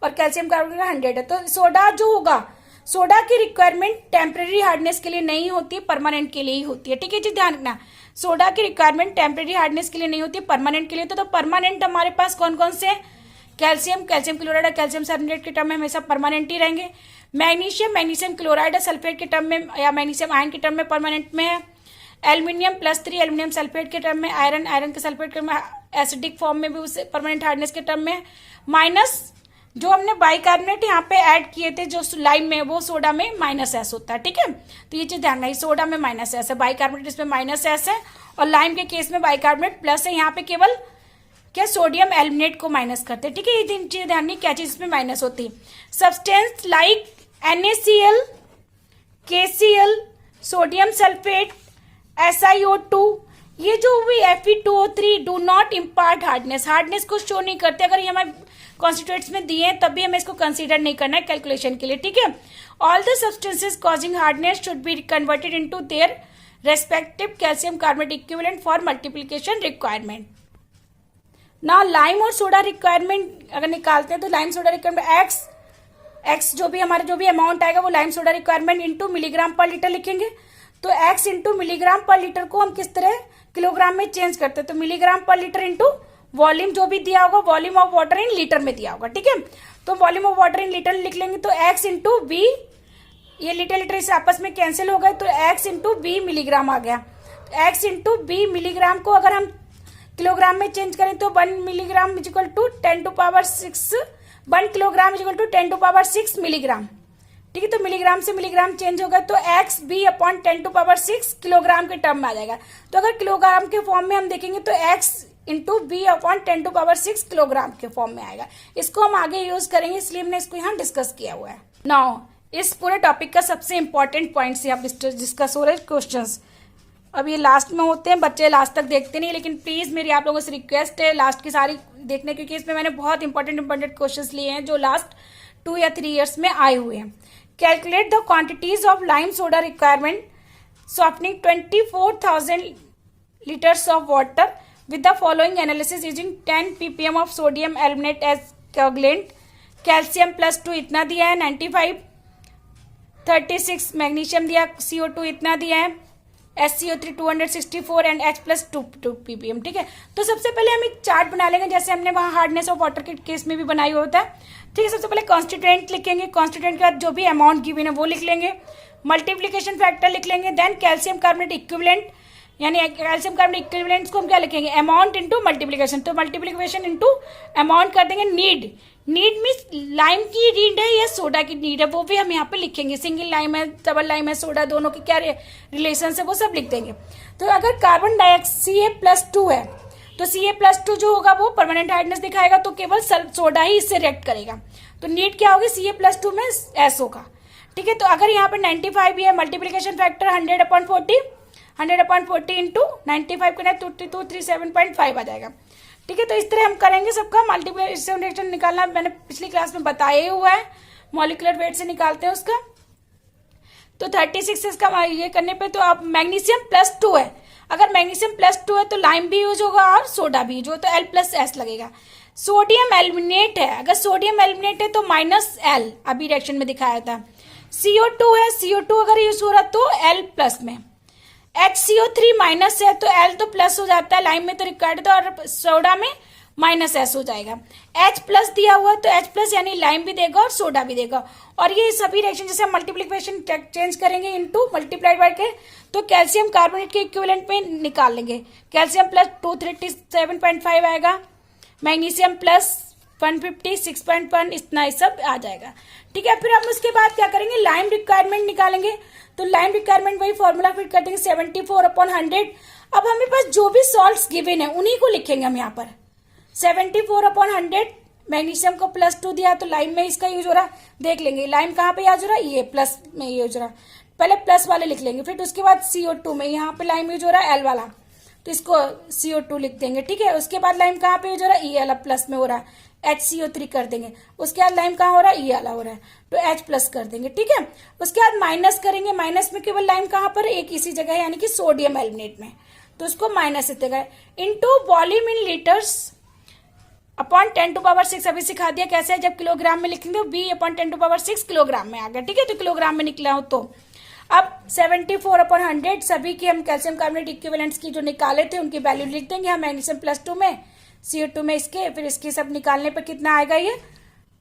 और कैल्शियम कार्बोनेट का 100 है। तो सोडा जो होगा, सोडा की रिक्वायरमेंट टेम्परेरी हार्डनेस के लिए नहीं होती, परमानेंट के लिए ही होती है, ठीक है जी, ध्यान रखना। सोडा की रिक्वायरमेंट टेम्परेरी हार्डनेस के लिए नहीं होती, परमानेंट के लिए। तो परमानेंट हमारे पास कौन कौन से हैं, कैल्शियम क्लोराइड और कैल्शियम सल्फेट के टर्म में हमेशा परमानेंट ही रहेंगे। मैग्नीशियम क्लोराइड और सल्फेट के टर्म में, या मैग्नीशियम आयन के टर्म में परमानेंट में है। एल्यूमिनियम +3 एल्यूमिनियम सल्फेट के टर्म में, आयरन के सल्फेट के एसिडिक फॉर्म में भी उसे परमानेंट हार्डनेस के टर्म में। माइनस जो हमने बाइकार्बोनेट यहाँ पे ऐड किए थे जो लाइम में, वो सोडा में -S होता है, ठीक है। तो ये चीज ध्यान रखना, सोडा में -S है, बाइकार्बोनेट इसमें -S है, और लाइम के केस में बाइकार्बोनेट प्लस है। यहाँ पे केवल क्या सोडियम एल्यूमिनेट को माइनस करते हैं, ठीक है। ये तीन चीजें ध्यान नहीं, क्या चीज इसमें माइनस होती है। Substance like NaCl, KCl, sodium sulphate, SiO2, ये जो भी Fe2O3 do not impart hardness को शो नहीं करते। अगर ये हमारे कॉन्स्टिट्यूएंट्स में दिए हैं तब भी हमें इसको कंसीडर नहीं करना है कैलकुलेशन के लिए, ठीक है। All the substances causing hardness should be converted into their respective calcium carbonate equivalent for multiplication requirement. ना लाइम और सोडा रिक्वायरमेंट अगर निकालते हैं तो लाइम सोडा रिक्वायरमेंट एक्स जो भी अमाउंट आएगा वो lime soda requirement into milligram per litre लिखेंगे। तो x into milligram per litre को हम किस तरह किलोग्राम में चेंज करते हैं, तो milligram per litre into volume जो भी दिया होगा, volume of water in litre में दिया होगा, ठीक है। तो volume of water in litre लिख लेंगे, तो x इंटू v, ये लीटर इसे आपस में कैंसिल हो गए, तो x इंटू v मिलीग्राम आ गया। x इंटू v मिलीग्राम को अगर हम किलोग्राम में चेंज करें तो 1 milligram is equal to 10⁶, 1 kilogram is equal to 10⁶ milligram, ठीक है। तो मिलीग्राम से मिलीग्राम चेंज होगा, तो एक्स बी अपॉन 10⁶ किलोग्राम के टर्म में आ जाएगा। तो अगर किलोग्राम के फॉर्म में हम देखेंगे तो X into B upon 10⁶ kilogram के फॉर्म में आएगा। इसको हम आगे यूज करेंगे, इसलिए हमने इसको यहाँ डिस्कस किया हुआ है। नाउ इस पूरे टॉपिक का सबसे इंपॉर्टेंट पॉइंट से आप डिस्कस हो रहे क्वेश्चंस। अब ये लास्ट में होते हैं, बच्चे लास्ट तक देखते नहीं, लेकिन प्लीज मेरी आप लोगों से रिक्वेस्ट है लास्ट की सारी देखने, क्योंकि इसमें मैंने बहुत इंपॉर्टेंट क्वेश्चंस लिए हैं जो लास्ट 2 या 3 ईयर्स में आए हुए हैं। Calculate the quantities of lime soda requirement softening 24,000 litres of water with the following analysis using 10 ppm of sodium aluminate as coagulant। Calcium +2 इतना दिया है 95, 36 मैग्नीशियम दिया, CO2 इतना दिया है, SCO3 264 एंड H+2 ppm, ठीक है। तो सबसे पहले हम एक चार्ट बना लेंगे जैसे हमने वहां हार्डनेस ऑफ वाटर के केस में भी बनाया होता है, ठीक है। सबसे पहले कॉन्स्टिट्यूएंट लिखेंगे, कॉन्स्टिट्यूएंट के बाद जो भी अमाउंट गिवन है वो लिख लेंगे, मल्टीप्लीकेशन फैक्टर लिख लेंगे, देन कैल्शियम कार्बोनेट इक्विवेलेंट यानी कैल्शियम कार्बोनेट इक्विवेलेंट्स को हम क्या लिखेंगे, अमाउंट इंटू मल्टीप्लीकेशन, तो मल्टीप्लीकेशन इंटू अमाउंट कर देंगे। नीड, नीड मीन्स लाइम की नीड है या सोडा की नीड है, वो भी हम यहाँ पे लिखेंगे। सिंगल लाइम है, डबल लाइम है, सोडा, दोनों की क्या रिलेशन है वो सब लिख देंगे। तो अगर कार्बन डाइऑक्साइड Ca+2 है तो Ca+2 जो होगा वो परमानेंट हार्डनेस दिखाएगा, तो केवल सोडा ही इससे रिएक्ट करेगा। तो नीड क्या होगी, Ca+2 में S होगा। ठीक है, तो अगर यहाँ पे 95 भी है, मल्टीप्लीकेशन फैक्टर 100/40, 100/40 इंटू 95 करना है 237.5 आ जाएगा। ठीक है, तो इस तरह हम करेंगे सबका मल्टीप्लिकेशन रिएक्शन निकालना मैंने पिछली क्लास में बताया ही हुआ है, मॉलिक्यूलर वेट से निकालते हैं उसका। तो 36 इसका ये करने पे तो आप मैग्नीशियम+2 है, अगर मैग्नीशियम+2 है तो लाइम भी यूज होगा और सोडा भी यूज हो, तो L+S लगेगा। सोडियम एल्यूमिनेट है, अगर सोडियम एल्यूमिनेट है तो -L, अभी रिएक्शन में दिखाया था। CO2 है, CO2 अगर यूज हो रहा तो L+ में। HCO3 माइनस है तो L तो प्लस हो जाता है, लाइम में तो रिक्वायर्ड था, और सोडा में -S हो जाएगा। H+ दिया हुआ है तो H+ यानी लाइम भी देगा और सोडा भी देगा। और ये सभी रिएक्शन जैसे हम मल्टीप्लिकेशन चेंज करेंगे इनटू मल्टीप्लाइड बाय के, तो कैल्शियम कार्बोनेट के इक्विवेलेंट में निकाल लेंगे। कैल्शियम प्लस 237.5 आएगा, मैग्नीशियम प्लस 156.1, इतना ही सब आ जाएगा। ठीक है, फिर हम उसके बाद क्या करेंगे, लाइम रिक्वायरमेंट निकालेंगे। तो लाइम रिक्वायरमेट वही फॉर्मूला फिट कर देंगे 74/100। अब हमें पास जो भी सॉल्ट्स गिवन है उन्हीं को लिखेंगे हम यहाँ पर। 74/100 मैग्नीशियम को +2 दिया तो लाइम में इसका यूज हो रहा, देख लेंगे लाइम कहाँ पे यूज हो रहा है, ये प्लस में यूज हो रहा, पहले प्लस वाले लिख लेंगे। फिर उसके बाद CO2 में यहाँ पे लाइम यूज हो रहा है L वाला, तो इसको CO2 लिख देंगे। ठीक है, उसके बाद लाइम कहाँ पे यूज हो रहा है, E वाला प्लस में हो रहा है, HCO3 कर देंगे। उसके बाद लाइम कहाँ हो रहा है, E वाला हो रहा है, तो H+ कर देंगे। ठीक है, उसके बाद माइनस करेंगे, माइनस में केवल लाइम कहाँ पर, एक इसी जगह है, यानी कि सोडियम एल्यूमिनेट में, तो उसको माइनस इतना इंटू वॉल्यूम इन लीटर्स अपॉन 10⁻⁶। अभी सिखा दिया कैसे है, जब किलोग्राम में लिखेंगे V/10⁻⁶ किलोग्राम में आ गया। ठीक है, तो किलोग्राम में निकला हो तो अब 74/100 सभी की हम कैल्शियम कार्बोनेट इक्विवेलेंट्स की जो निकाले थे उनकी वैल्यू लिख देंगे हम। मैग्नीशियम +2 में, CO2 में इसके, फिर इसके सब निकालने पर कितना आएगा, ये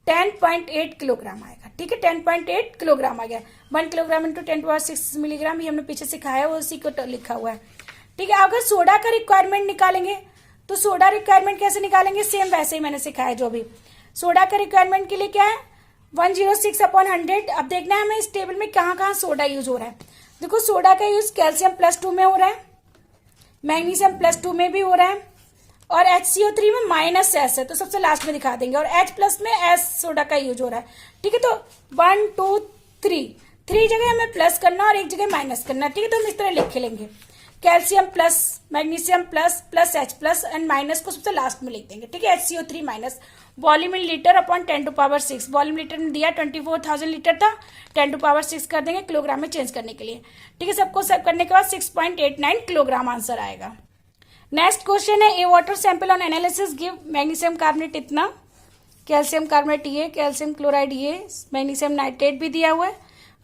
10.8 किलोग्राम आएगा। ठीक है, 10.8 किलोग्राम आ गया। 1 किलोग्राम इंटू 10⁻⁶ मिलीग्राम, ये हमने पीछे सिखाया वो उसी को लिखा हुआ है। ठीक है, अगर सोडा का रिक्वायरमेंट निकालेंगे तो सोडा रिक्वायरमेंट कैसे निकालेंगे, सेम वैसे ही मैंने सिखाया जो भी। सोडा का रिक्वायरमेंट के लिए क्या है, 106/100। अब देखना है हमें इस टेबल में कहाँ कहाँ सोडा यूज हो रहा है। देखो सोडा का यूज कैल्शियम +2 में हो रहा है, मैग्नीशियम +2 में भी हो रहा है, और HCO3 में -S है तो सबसे लास्ट में दिखा देंगे, और H+ में S सोडा का यूज हो रहा है। ठीक है, तो 1 2 3 जगह हमें प्लस करना और एक जगह माइनस करना। ठीक है, तो हम इस तरह लिख लेंगे, calcium plus, magnesium plus H+ and minus को सबसे लास्ट में लिख देंगे। ठीक है, HCO3 minus, volume in litre upon 10⁻⁶। Volume litre में दिया 24,000 लीटर था, 10⁻⁶ कर देंगे किलोग्राम में चेंज करने के लिए। ठीक है, सबको सब करने के बाद 6.89 किलोग्राम आंसर आएगा। नेक्स्ट क्वेश्चन है, a water sample on analysis give magnesium carbonate इतना, कैल्शियम कार्बोनेट ये, कैल्शियम क्लोराइड ये, मैग्नीशियम नाइट्रेट भी दिया हुआ है,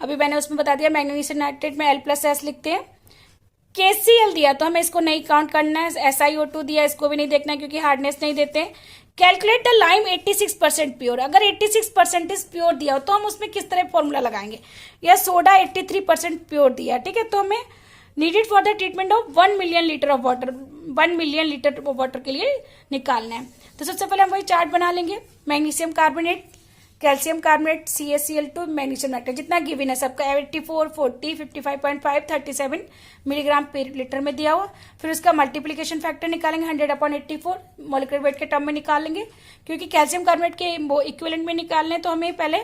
अभी मैंने उसमें बता दिया मैग्नीशियम नाइट्रेट में L+S लिखते हैं। KCl दिया तो हमें इसको नहीं काउंट करना है, SiO2 दिया इसको भी नहीं देखना है क्योंकि हार्डनेस नहीं देते। कैलकुलेट द लाइम 86% प्योर, अगर 86% प्योर दिया हो तो हम उसमें किस तरह फॉर्मूला लगाएंगे, या सोडा 83% प्योर दिया। ठीक है, तो हमें needed for the treatment of 1 million litre of water, 1 million litre of water के लिए निकालना है। तो सबसे पहले हम वही चार्ट बना लेंगे, magnesium carbonate, calcium carbonate, CaCl2, magnesium nitrate, जितना गिवन है सबका 84, 40, 55.5, 37 मिलीग्राम पर लीटर में दिया हुआ। फिर उसका मल्टीप्लिकेशन फैक्टर निकालेंगे 100/84, मॉलिक्यूलर वेट के टर्म में निकाल लेंगे, क्योंकि कैल्शियम कार्बोनेट के इक्विवेलेंट में निकालने तो हमें पहले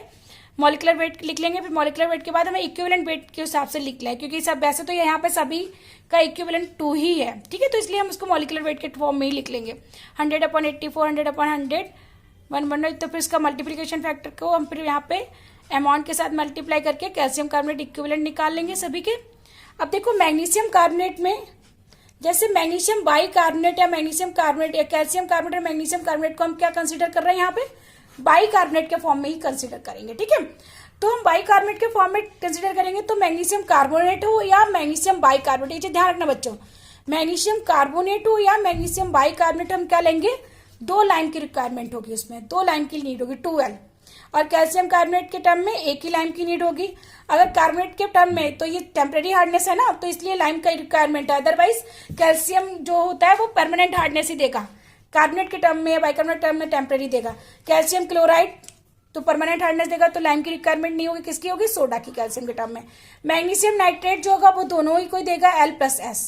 मॉलिक्यूलर वेट लिख लेंगे, फिर मॉलिक्यूलर वेट के बाद हमें इक्विवेलेंट वेट के हिसाब से लिख लें, क्योंकि सब वैसे तो यहाँ पे सभी का इक्विवेलेंट 2 ही है। ठीक है, तो इसलिए हम उसको मॉलिक्यूलर वेट के फॉर्म में ही लिख लेंगे 100/84, 100/100, 1 तो फिर इसका मल्टीप्लिकेशन फैक्टर को हम फिर यहाँ पे अमाउंट के साथ मल्टीप्लाई करके कैल्शियम कार्बोनेट इक्विवेलेंट निकाल लेंगे सभी के। अब देखो मैग्नीशियम कार्बोनेट में जैसे मैग्नीशियम बाई कार्बोनेट या मैग्नीशियम कार्बोनेट या कैल्शियम कार्बोनेट या मैग्नीशियम कार्बोनेट को हम क्या कंसीडर कर रहे हैं, यहाँ पे बाई कार्बोनेट के फॉर्म में ही कंसीडर करेंगे। ठीक है, तो हम बाई कार्बोनेट के फॉर्म में कंसीडर करेंगे, तो मैग्नीशियम कार्बोनेट हो या मैग्नीशियम बाई कार्बोनेट, ये ध्यान रखना बच्चों, मैग्नीशियम कार्बोनेट हो या मैग्नीशियम बाई कार्बोनेट हम क्या लेंगे, 2 लाइन की रिक्वायरमेंट होगी, उसमें 2 लाइन की नीड होगी, 2L। और कैल्शियम कार्बोनेट के टर्म में एक ही लाइम की नीड होगी। अगर कार्बोनेट के टर्म में तो ये टेम्परेरी हार्डनेस है ना, तो इसलिए लाइम का रिक्वायरमेंट है, अदरवाइज कैल्शियम जो होता है वो परमानेंट हार्डनेस ही देगा। कार्बोनेट के टर्म में या बाइकार्बोनेट टर्म में टेम्परेरी देगा। कैल्शियम क्लोराइड तो परमानेंट हार्डनेस देगा, तो लाइम की रिक्वायरमेंट नहीं होगी, किसकी होगी, सोडा की कैल्शियम के टर्म में। मैग्नीशियम नाइट्रेट जो होगा वो दोनों ही कोई देगा L+S।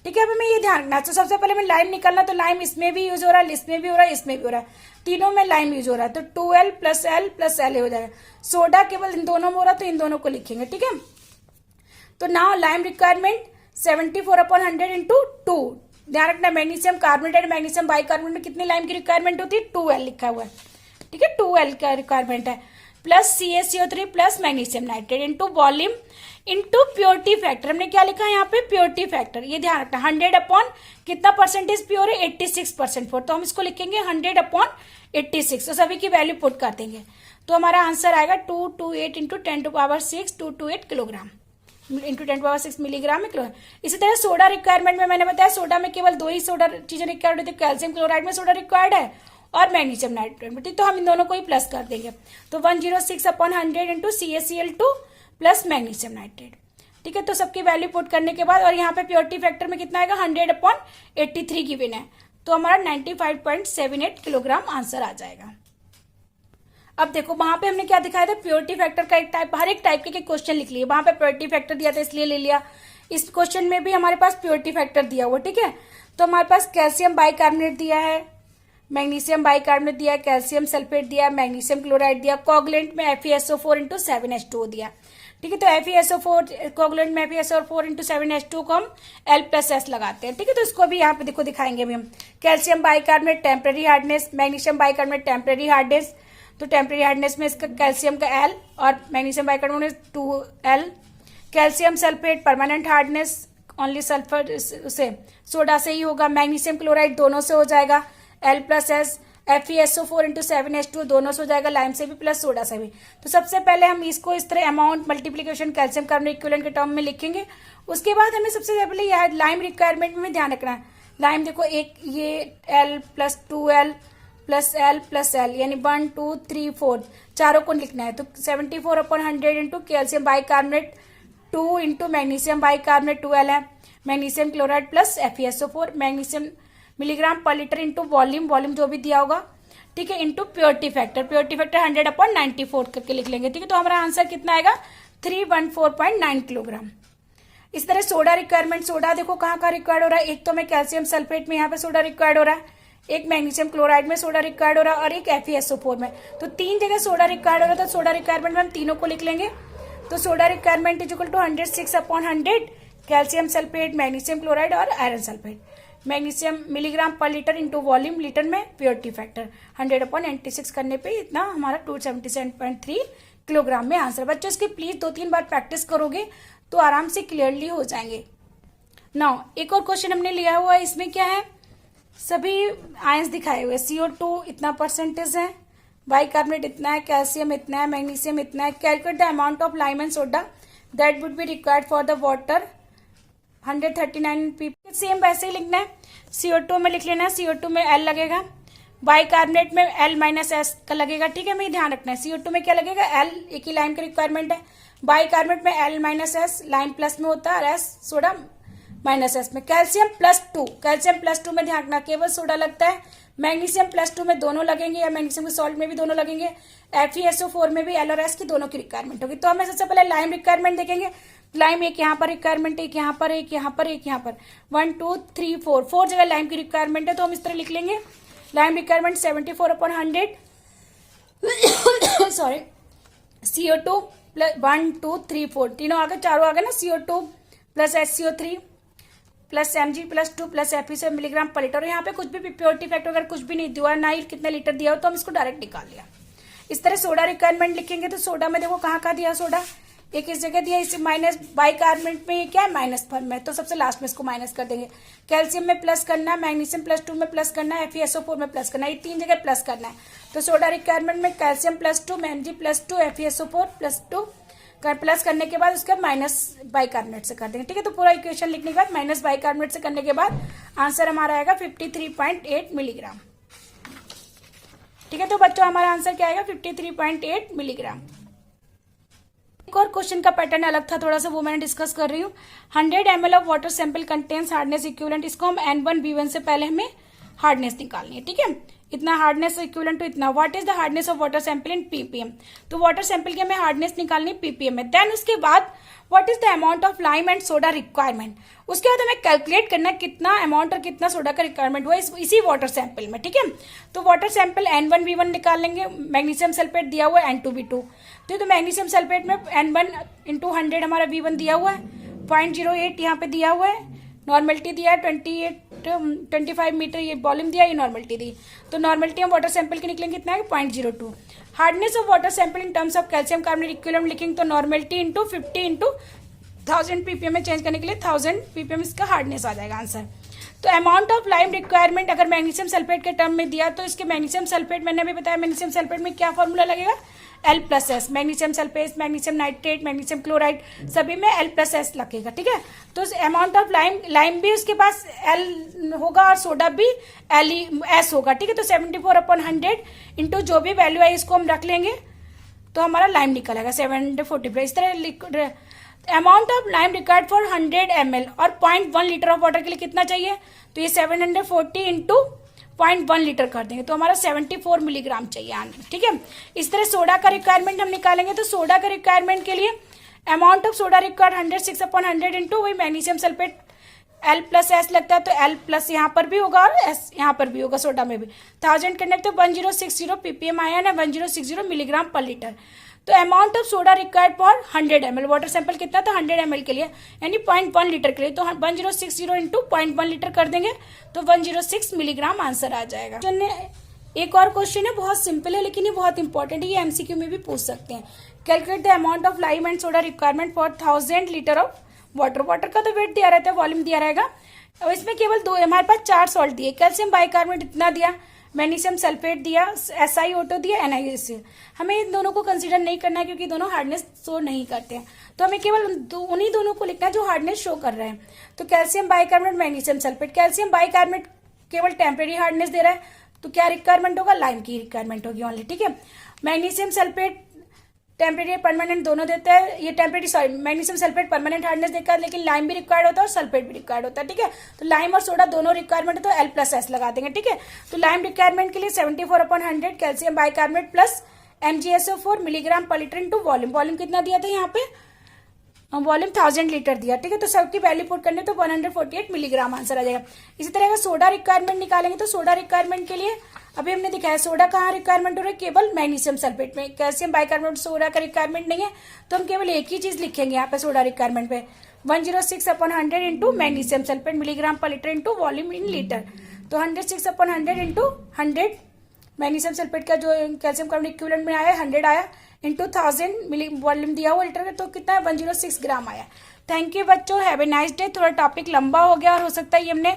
ठीक है, अब हमें ये ध्यान रखना। तो सबसे पहले हमें लाइम निकालना, तो लाइम इसमें भी यूज हो रहा है, इसमें भी हो रहा है, इसमें भी हो रहा है, तीनों में लाइम यूज हो रहा है, तो 2L + L + L हो जाएगा। सोडा केवल इन दोनों में हो रहा है, तो इन दोनों को लिखेंगे। ठीक है, तो नाउ लाइम रिक्वायरमेंट 74/100 × 2। ध्यान रखना, magnesium carbonate and magnesium bicarbonate में कितनी लाइम की रिक्वायरमेंट होती है, 2L लिखा हुआ है। ठीक है, 2L का रिक्वायरमेंट है, plus CaCO3 plus magnesium nitrate into volume into purity factor. हमने क्या लिखा है यहाँ पे, प्योरिटी फैक्टर। ये ध्यान रखना, 100 कितना परसेंटेज प्योर है, 86% प्योर, तो हम इसको लिखेंगे 100/86। तो सभी की वैल्यू पुट कर देंगे, तो हमारा आंसर आएगा 228 × 10⁶ 228 किलोग्राम इंटू 10⁶ मिलीग्राम में किलोग्राम। इसी तरह सोडा रिक्वायरमेंट में मैंने बताया, सोडा में केवल 2 ही सोडा चीजें रिक्वायर्ड होती है, कैल्शियम क्लोराइड में सोडा रिक्वायर्ड है और मैग्नीशियम नाइट्रेट में, तो हम इन दोनों को ही प्लस कर देंगे। तो 106/100 × CaCl2 प्लस मैग्नीशियम नाइट्रेट। ठीक है, तो सबकी वैल्यू पुट करने के बाद, और यहाँ पे प्योरिटी फैक्टर में कितना आएगा, 100/83 गिवन है, तो हमारा 95.78 किलोग्राम आंसर आ जाएगा। अब देखो वहां पे हमने क्या दिखाया था, प्योरिटी फैक्टर का एक टाइप, हर एक टाइप के क्वेश्चन लिख लिए। वहां पे प्योरिटी फैक्टर दिया था इसलिए ले लिया, इस क्वेश्चन में भी हमारे पास प्योरिटी फैक्टर दिया हुआ। ठीक है, तो हमारे पास कैल्शियम बाइकार्बोनेट दिया है, मैग्नीशियम बाइकार्बोनेट दिया है, कैल्शियम सल्फेट दिया है, मैग्नीशियम क्लोराइड दिया, कोगुलेंट में FeSO4 × 7H2 दिया। ठीक है, तो FeSO4 कोगुलेंट में FeSO4 × 7H2 को हम L+S लगाते हैं। ठीक है, तो इसको भी यहाँ पे देखो दिखाएंगे भी हम। Calcium bicarbonate temporary hardness, magnesium bicarbonate temporary hardness, तो टेम्परेरी हार्डनेस में इसका कैल्शियम का L और magnesium bicarbonate 2L। Calcium sulphate permanent hardness, only sulphur से सोडा से ही होगा। मैग्नीशियम क्लोराइड दोनों से हो जाएगा, L+S। FeSO4 × 7H2 दोनों से हो जाएगा, लाइम से भी प्लस सोडा से भी। तो सबसे पहले हम इसको इस तरह amount multiplication calcium carbonate equivalent के टर्म में लिखेंगे। उसके बाद हमें सबसे पहले यह लाइम रिक्वायरमेंट में ध्यान रखना है। लाइम देखो, एक ये L + 2L + L + L यानी 1 2 3 4 चारों को लिखना है। तो 74/100 × calcium bicarbonate 2 × magnesium bicarbonate 2L है, magnesium chloride plus FeSO4, magnesium milligram per litre into volume जो भी दिया होगा। ठीक है, इंटू प्योरिटी फैक्टर 100/94 करके लिख लेंगे। ठीक है, तो हमारा आंसर कितना आएगा, 314.9 किलोग्राम। इस तरह सोडा रिक्वायरमेंट, सोडा देखो कहाँ कहाँ रिक्वायर्ड हो रहा है, एक तो मैं कैल्शियम सल्फेट में यहाँ पे सोडा रिक्वायर्ड हो रहा है, एक मैग्नीशियम क्लोराइड में सोडा रिक्वायर्ड हो रहा है और एक FeSO4 में। तो 3 जगह सोडा रिक्वायर्ड हो रहा है, तो सोडा रिक्वायरमेंट में हम तीनों को लिख लेंगे। तो soda requirement is equal to 106/100 calcium sulphate, magnesium chloride और iron sulphate. Magnesium milligram per litre into volume litre में, प्योरिटी फैक्टर 100/96 करने पे इतना हमारा 277.3 किलोग्राम में आंसर। बच्चों इसकी प्लीज 2-3 बार प्रैक्टिस करोगे तो आराम से क्लियरली हो जाएंगे। नाउ एक और क्वेश्चन हमने लिया हुआ है, इसमें क्या है, सभी आयंस दिखाए हुए, CO2 इतना परसेंटेज है, बाइकार्बोनेट इतना है, कैल्शियम इतना है, मैग्नीशियम इतना है। Calculate the amount of lime and soda that would be required for the water 139 ppm। Same वैसे ही लिखना है, CO2 में लिख लेना है, CO2 में L लगेगा, बाइकार्बोनेट में L-S का लगेगा। ठीक है, हमें ध्यान रखना है CO2 में क्या लगेगा, L, एक ही लाइम की रिक्वायरमेंट है। बाइकार्बोनेट में L-S, लाइम प्लस में होता है और S सोडा -S में। कैल्शियम +2, कैल्शियम +2 में ध्यान रखना केवल सोडा लगता है। मैग्नीशियम +2 में दोनों लगेंगे, या मैग्नीशियम के सॉल्ट में भी दोनों लगेंगे। FeSO4 में भी L और S की दोनों की रिक्वायरमेंट होगी। तो हमें सबसे पहले लाइम रिक्वायरमेंट देखेंगे। लाइम एक यहाँ पर रिक्वायरमेंट, एक यहाँ पर, एक यहाँ पर, एक यहाँ पर, 1 2 3 4 जगह लाइम की रिक्वायरमेंट है। तो हम इस तरह लिख लेंगे, लाइम रिक्वायरमेंट 74/100 सॉरी CO2 1 2 3 4 तीनों आगे, चारों आगे ना, CO2 + HCO3 + Mg+2 + FeSO milligram per litre. यहाँ पे कुछ भी प्योरिटी फैक्टर अगर कुछ भी नहीं दिया, ना ही कितने लीटर दिया हो, तो हम इसको डायरेक्ट निकाल लिया। इस तरह सोडा रिक्वायरमेंट लिखेंगे, तो सोडा में देखो कहाँ कहाँ दिया सोडा, एक इस जगह दिया, इस माइनस बाइकार्बोनेट में क्या है, माइनस फॉर्म में, तो सबसे लास्ट में इसको माइनस कर देंगे। कैल्शियम में प्लस करना है, मैग्नीशियम +2 में प्लस करना है, FeSO4 में प्लस करना है, ये 3 जगह प्लस करना है। तो सोडा रिक्वायरमेंट में कैल्शियम +2, Mg+2, FeSO4 +2 प्लस करने के बाद उसका माइनस बाइकार्बोनेट से कर देंगे। ठीक है, तो पूरा इक्वेशन लिखने के बाद माइनस बाइकार्बोनेट से करने के बाद आंसर हमारा आएगा 53.8 मिलीग्राम। ठीक है, तो बच्चों हमारा आंसर क्या आएगा 53.8 मिलीग्राम। एक और क्वेश्चन का पैटर्न अलग था थोड़ा सा, वो मैंने डिस्कस कर रही हूँ। 100 ml of water sample contains hardness equivalent, इसको हम N1 V1 से पहले हमें हार्डनेस निकालनी है। ठीक है, इतना हार्डनेस इक्विवेलेंट टू इतना। What is the hardness of water sample in PPM, तो वाटर सैंपल की हमें हार्डनेस निकालनी पीपीएम में। देन उसके बाद what is the amount of lime and soda requirement, उसके बाद हमें कैलकुलेट करना है कितना अमाउंट और कितना सोडा का रिक्वायरमेंट हुआ इसी वाटर सैंपल में। ठीक है, तो वाटर सैंपल N1 V1 निकाल लेंगे, मैग्नीशियम सल्फेट दिया हुआ है N2 V2, तो मैग्नीशियम सल्फेट में N1 × 100 हमारा V1 दिया हुआ है, 0.08 यहाँ पे दिया हुआ है, नॉर्मलिटी दिया है 25 मीटर, ये वॉल्यूम दिया, ये नॉर्मलिटी दी, तो नॉर्मलिटी हम वाटर सैंपल की निकलेंगे कितना है 0.02। Hardness of water sample in terms of calcium carbonate equivalent लिखेंगे, तो नॉर्मलिटी इंटू 50 इंटू 1000 ppm में चेंज करने के लिए 1000 ppm इसका हार्डनेस आ जाएगा आंसर। तो अमाउंट ऑफ लाइम रिक्वायरमेंट अगर मैग्नीशियम सल्फेट के टर्म में दिया, तो इसके मैग्नीशियम सल्फेट मैंने अभी बताया, मैग्नीशियम सल्फेट में क्या फॉर्मूला लगेगा L+S, magnesium sulphate, magnesium nitrate, magnesium chloride, सभी में L+S लगेगा। ठीक है, तो अमाउंट ऑफ लाइम भी उसके पास L होगा और सोडा भी LeS होगा। ठीक है, तो 74/100 इंटू जो भी वैल्यू है इसको हम रख लेंगे, तो हमारा लाइम निकलेगा 745। इस तरह amount of lime required for 100 ml और 0.1 लीटर ऑफ वाटर के लिए कितना चाहिए, तो ये 740 इंटू 0.1 लीटर कर देंगे, तो हमारा 74 मिलीग्राम चाहिए आने। ठीक है, इस तरह सोडा का रिक्वायरमेंट हम निकालेंगे, तो सोडा का रिक्वायरमेंट के लिए amount of soda required 106/100 into वही मैग्नीशियम सल्फेट L+S लगता है, तो L+ यहाँ पर भी होगा और S यहाँ पर भी होगा, सोडा में भी 1000 करने तो 1060 ppm आया ना, 1060 मिलीग्राम पर लीटर। तो amount of soda required for 100 ml, water sample कितना था 100 ml के लिए, यानी 0.1 लीटर के लिए, तो 1060 इंटू 0.1 लीटर कर देंगे, तो 106 मिलीग्राम आंसर आ जाएगा। एक और क्वेश्चन है, बहुत सिंपल है लेकिन ये बहुत इंपॉर्टेंट है, ये MCQ में भी पूछ सकते हैं। Calculate the amount of lime and soda requirement for 1000 litre of water. Water का तो वेट दिया रहता है, वॉल्यूम दिया रहेगा, और इसमें केवल दो, हमारे पास 4 सॉल्ट दिए, कैल्शियम बाइकार्बोनेट इतना दिया, मैग्नीशियम सल्फेट दिया, SiO2 दिया, NiHCl। हमें इन दोनों को कंसीडर नहीं करना है क्योंकि दोनों हार्डनेस शो नहीं करते हैं, तो हमें केवल उन्हीं दोनों को लिखना है जो हार्डनेस शो कर रहे हैं। तो calcium bicarbonate, magnesium sulphate, calcium bicarbonate केवल टेम्परेरी हार्डनेस दे रहा है, तो क्या रिक्वायरमेंट होगा, लाइम की रिक्वायरमेंट होगी ओनली। ठीक है, मैग्नीशियम सल्फेट टेम्परेरी परमानेंट दोनों देता है, ये temporary magnesium sulphate permanent hardness देता है, लेकिन लाइम भी रिक्वायर्ड होता है और सल्फेट भी रिक्वायर्ड होता है। ठीक है, तो लाइम और सोडा दोनों रिक्वायरमेंट है, तो L+S लगा देंगे। ठीक है, तो लाइम रिक्वायरमेंट के लिए 74/100 calcium bicarbonate plus MgSO4 milligram per litre into volume. Volume कितना दिया था यहाँ पे, वॉल्यूम 1000 लीटर दिया। ठीक है, तो सबकी वैल्यू पुट करने तो 148 मिलीग्राम आंसर आ जाएगा। इसी तरह अगर सोडा रिक्वायरमेंट निकालेंगे, तो सोडा रिक्वायरमेंट के लिए अभी हमने दिखाया सोडा कहाँ रिक्वायरमेंट हो रहा है, केवल मैग्नीशियम सल्फेट में, कैल्शियम बाइकार्बोनेट सोडा का रिक्वायरमेंट नहीं है, तो हम केवल एक ही चीज लिखेंगे यहाँ पे सोडा रिक्वायरमेंट पे 106/100 into magnesium sulphate milligram per litre into volume in litre, तो 106/100 इंटू 100 मैग्नीशियम सल्फेट का जो कैल्शियम कार्बोनेट इक्विवेलेंट में आया 100 आया इंटू 1000 मिली वॉल्यूम दिया हुआ लीटर, तो कितना है 106 ग्राम आया। थैंक यू बच्चों, हैव ए नाइस डे। थोड़ा टॉपिक लंबा हो गया और हो सकता है ये हमने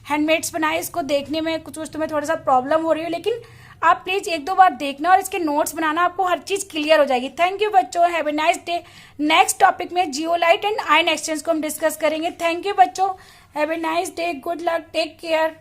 हैंडमेड्स बनाए, इसको देखने में कुछ तुम्हें थोड़ा सा प्रॉब्लम हो रही है, लेकिन आप प्लीज 1-2 बार देखना और इसके नोट्स बनाना, आपको हर चीज क्लियर हो जाएगी। थैंक यू बच्चों, have a nice day. Next topic में जियोलाइट एंड आयन एक्सचेंज को हम डिस्कस करेंगे। थैंक यू बच्चों, have a nice day, good luck, take care.